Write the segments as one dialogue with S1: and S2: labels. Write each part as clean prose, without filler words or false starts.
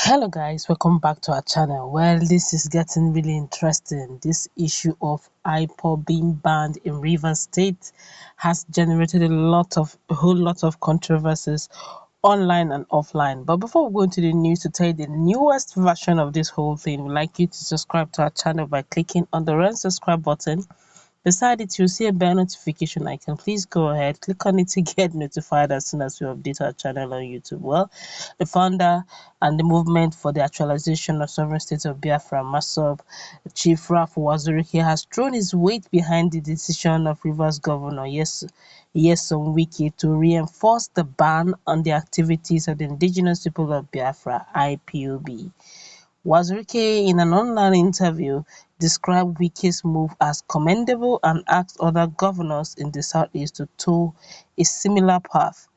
S1: Hello guys, welcome back to our channel. Well, this is getting really interesting. This issue of Ipob being banned in Rivers State has generated a whole lot of controversies online and offline. But before we go into the news, to tell you the newest version of this whole thing, we'd like you to subscribe to our channel by clicking on the red subscribe button. Beside it, you'll see a bell notification icon. Please go ahead, click on it to get notified as soon as we update our channel on YouTube. Well, the founder and the movement for the actualization of sovereign state of Biafra, Nyesom, Chief Uwazuruike, has thrown his weight behind the decision of Rivers Governor Nyesom Wike to reinforce the ban on the activities of the indigenous people of Biafra, IPOB. Uwazuruike, in an online interview, described Wike's move as commendable and asked other governors in the southeast to toe a similar path.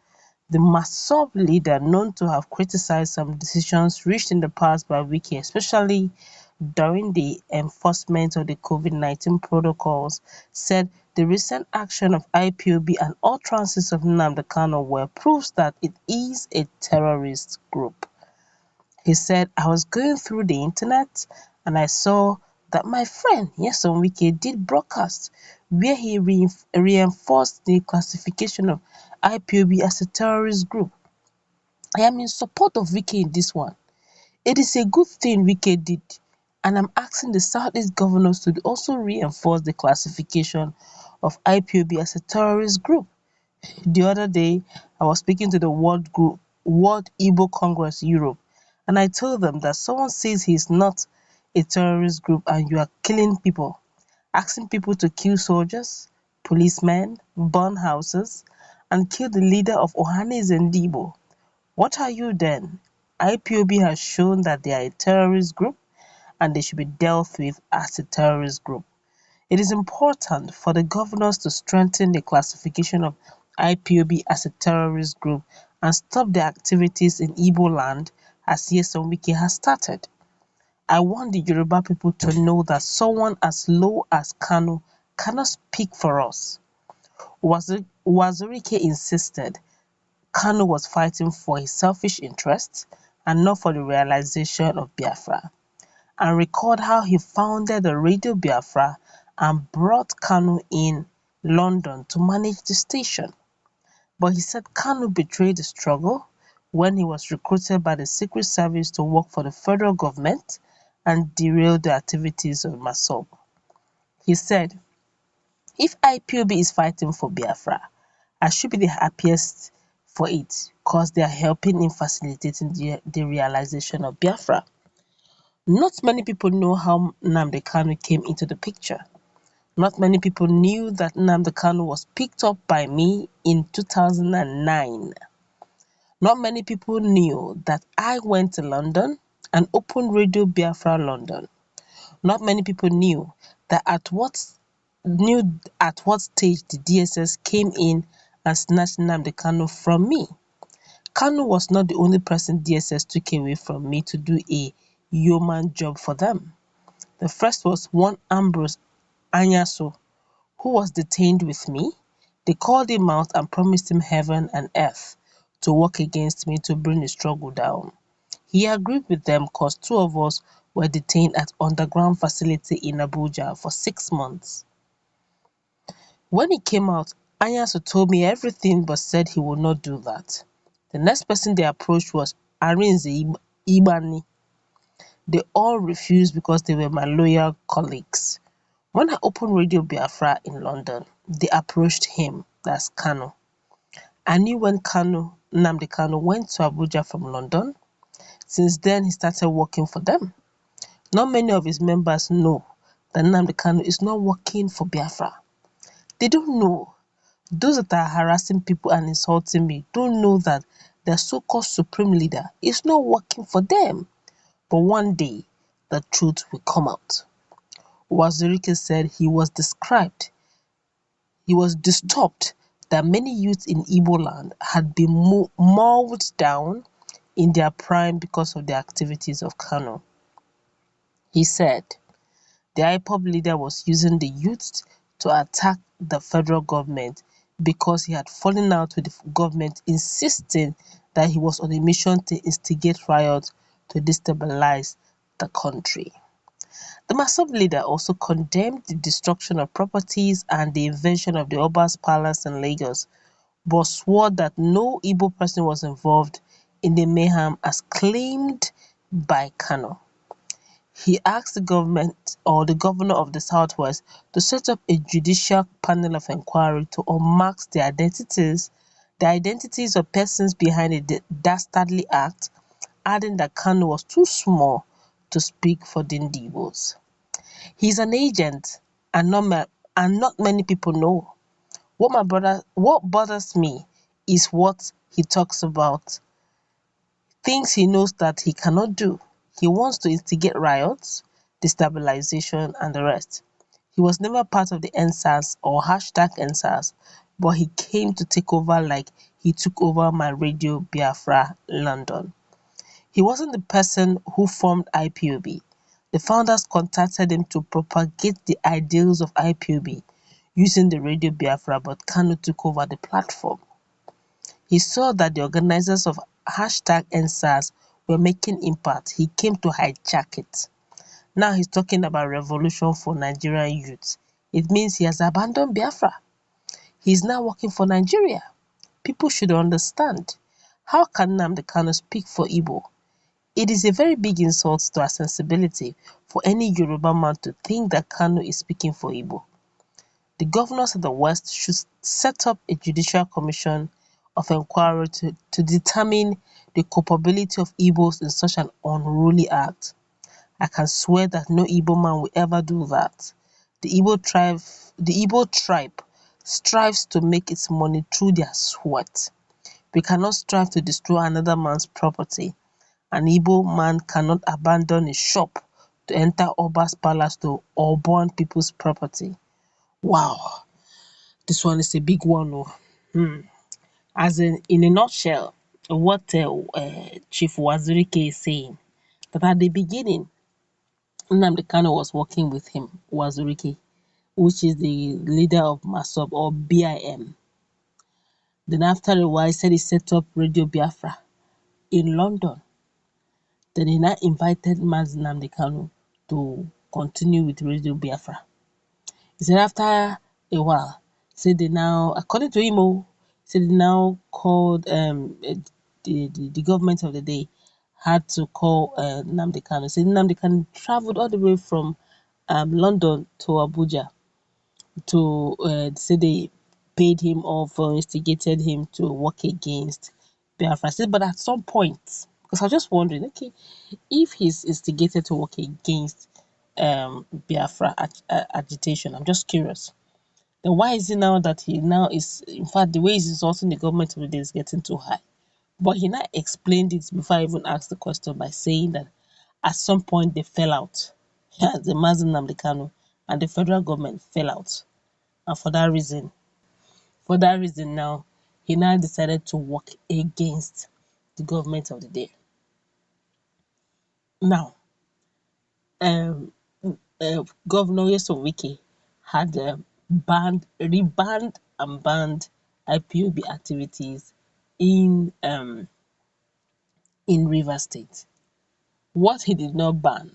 S1: The Nyesom leader, known to have criticized some decisions reached in the past by Wike, especially during the enforcement of the COVID-19 protocols, said the recent action of IPOB and utterances of Nnamdi Kanu were proofs that it is a terrorist group. He said, "I was going through the internet and I saw that my friend Nyesom Wike did broadcast where he reinforced the classification of IPOB as a terrorist group. I am in support of Wike in this one. It is a good thing Wike did, and I'm asking the Southeast governors to also reinforce the classification of IPOB as a terrorist group." The other day, I was speaking to the World Igbo Congress Europe, and I told them that someone says he's not a terrorist group and you are killing people, asking people to kill soldiers, policemen, burn houses, and kill the leader of Ohanes and Igbo. What are you then? IPOB has shown that they are a terrorist group and they should be dealt with as a terrorist group. It is important for the governors to strengthen the classification of IPOB as a terrorist group and stop their activities in Igbo land as Nyesom Wike has started. I want the Yoruba people to know that someone as low as Kanu cannot speak for us. Uwazuruike insisted Kanu was fighting for his selfish interests and not for the realization of Biafra, and recalled how he founded the Radio Biafra and brought Kanu in London to manage the station. But he said Kanu betrayed the struggle when he was recruited by the Secret Service to work for the federal government and derailed the activities of Nyesom. He said, "If IPOB is fighting for Biafra, I should be the happiest for it because they are helping in facilitating the realization of Biafra." Not many people know how Nnamdi Kanu came into the picture. Not many people knew that Nnamdi Kanu was picked up by me in 2009. Not many people knew that I went to London and opened Radio Biafra London. Not many people knew at what stage the DSS came in and snatched Nnamdi Kanu from me. Kanu was not the only person DSS took away from me to do a yeoman job for them. The first was one Ambrose Anyaso, who was detained with me. They called him out and promised him heaven and earth to work against me to bring the struggle down. He agreed with them because two of us were detained at underground facility in Abuja for 6 months. When he came out, Anyaso told me everything but said he would not do that. The next person they approached was Arinze Ibani. They all refused because they were my loyal colleagues. When I opened Radio Biafra in London, they approached him, that's Kanu. I knew when Nnamdi Kanu went to Abuja from London. Since then, he started working for them. Not many of his members know that Nnamdi Kanu is not working for Biafra. They don't know. Those that are harassing people and insulting me don't know that their so-called supreme leader is not working for them. But one day, the truth will come out. Uwazuruike said he was disturbed that many youths in Igbo land had been mauled down in their prime because of the activities of Kanu. He said the Ipob leader was using the youths to attack the federal government because he had fallen out with the government, insisting that he was on a mission to instigate riots to destabilize the country. The Masob leader also condemned the destruction of properties and the invasion of the Oba's palace in Lagos, but swore that no Igbo person was involved in the mayhem as claimed by Kanu. He asked the government or the governor of the Southwest to set up a judicial panel of inquiry to unmask the identities of persons behind the dastardly act, adding that Kanu was too small to speak for the Igbos. He's an agent, and not many people know. What bothers me is what he talks about, things he knows that he cannot do. He wants to instigate riots, destabilization, and the rest. He was never part of the NSAS or #NSAS, but he came to take over like he took over my Radio Biafra London. He wasn't the person who formed IPOB. The founders contacted him to propagate the ideals of IPOB using the Radio Biafra, but Kanu took over the platform. He saw that the organizers of #NSAS were making impact. He came to hijack it. Now he's talking about revolution for Nigerian youth. It means he has abandoned Biafra. He's now working for Nigeria. People should understand. How can Nnamdi Kanu speak for Igbo? It is a very big insult to our sensibility for any Yoruba man to think that Kanu is speaking for Igbo. The governors of the West should set up a judicial commission of inquiry to determine the culpability of Igbos in such an unruly act. I can swear that no Igbo man will ever do that. The Igbo tribe strives to make its money through their sweat. We cannot strive to destroy another man's property. An Igbo man cannot abandon a shop to enter Oba's palace to or burn people's property. Wow, this one is a big one. As in a nutshell, what Chief Uwazuruike is saying, that at the beginning, Nnamdi Kanu was working with him, Uwazuruike, which is the leader of Masob or BIM. Then after a while, he said he set up Radio Biafra in London. Then he now invited Nnamdi Kanu to continue with Radio Biafra. He said after a while, said they now, according to him, said they now called the government of the day had to call Nnamdi Kanu. Said Nnamdi Kanu traveled all the way from London to Abuja to say they paid him off or instigated him to work against Biafra. Said, but at some point, because I was just wondering, okay, if he's instigated to work against Biafra agitation, I'm just curious. Then why is it now that he now is, in fact, the way he's insulting the government of the day is getting too high? But he now explained it before I even asked the question by saying that at some point they fell out. Yeah, the Mazen Nnamdi Kanu and the federal government fell out. And for that reason now, he now decided to work against the government of the day. Now, Governor Nyesom Wike had rebanned and banned IPOB activities in Rivers State. What he did not ban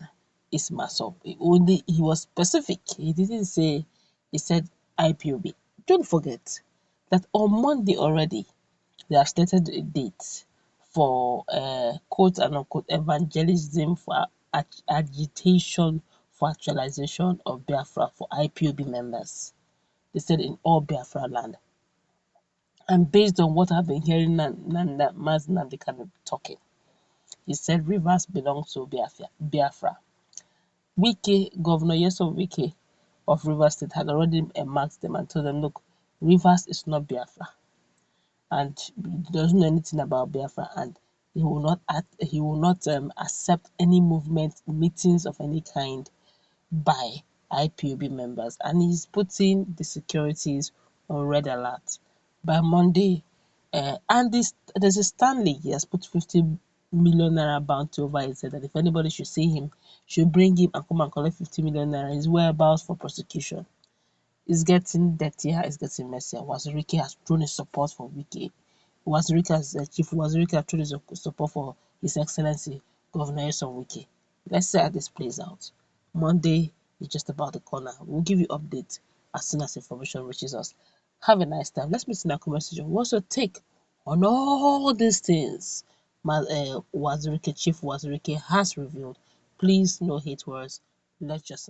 S1: is Masob. He was specific. He didn't say, he said IPOB. Don't forget that on Monday already they have stated a date for quote and unquote evangelism for agitation for actualization of Biafra for IPOB members. They said in all Biafra land. And based on what I've been hearing Nnamdi Kanu talking, he said rivers belong to Biafra. Governor Nyesom Wike of Rivers State had already marked them and told them, look, Rivers is not Biafra, and he doesn't know anything about Biafra, and he will not accept any movement, meetings of any kind by IPOB members, and he's putting the securities on red alert. By Monday, and there's a Stanley, he has put 50 million naira bounty over his head that if anybody should see him, should bring him and come and collect 50 million naira, his whereabouts for prosecution. It's getting dirtier, it's getting messier. Uwazuruike has thrown his support for Wike. Chief Uwazuruike has thrown his support for His Excellency Governor Nyesom Wike. Let's see how this plays out. Monday is just about the corner. We'll give you updates as soon as information reaches us. Have a nice time. Let's meet in our comment section. What's your take on all these things Uwazuruike, Chief Uwazuruike has revealed? Please, no hate words. Let's just